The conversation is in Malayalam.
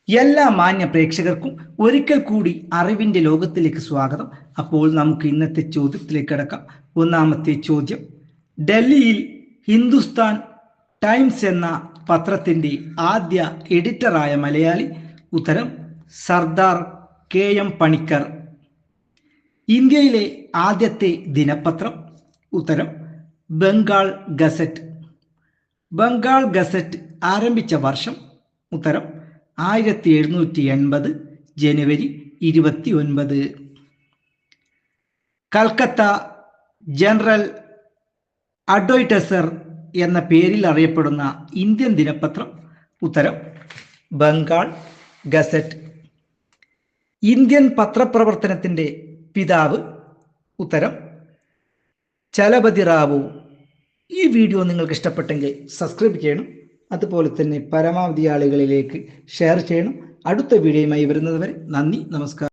എല്ലാ മാന്യ പ്രേക്ഷകർക്കും ഒരിക്കൽ കൂടി അറിവിന്റെ ലോകത്തിലേക്ക് സ്വാഗതം. അപ്പോൾ നമുക്ക് ഇന്നത്തെ ചോദ്യത്തിലേക്ക് കടക്കാം. ഒന്നാമത്തെ ചോദ്യം: ഡൽഹിയിൽ ഹിന്ദുസ്ഥാൻ ടൈംസ് എന്ന പത്രത്തിന്റെ ആദ്യ എഡിറ്ററായ മലയാളി? ഉത്തരം സർദാർ KM പണിക്കർ. ഇന്ത്യയിലെ ആദ്യത്തെ ദിനപത്രം? ഉത്തരം ബംഗാൾ ഗസറ്റ്. ബംഗാൾ ഗസറ്റ് ആരംഭിച്ച വർഷം? ഉത്തരം 1780 ജനുവരി 29. കൽക്കത്ത ജനറൽ അഡ്വൈറ്റസർ എന്ന പേരിൽ അറിയപ്പെടുന്ന ഇന്ത്യൻ ദിനപത്രം? ഉത്തരം ബംഗാൾ ഗസറ്റ്. ഇന്ത്യൻ പത്രപ്രവർത്തനത്തിന്റെ പിതാവ്? ഉത്തരം ചലപതി റാവു. ഈ വീഡിയോ നിങ്ങൾക്ക് ഇഷ്ടപ്പെട്ടെങ്കിൽ സബ്സ്ക്രൈബ് ചെയ്യണം. അതുപോലെ തന്നെ പരമാവധി ആളുകളിലേക്ക് ഷെയർ ചെയ്യണം. അടുത്ത വീഡിയോയുമായി വരുന്നത് വരെ നന്ദി, നമസ്കാരം.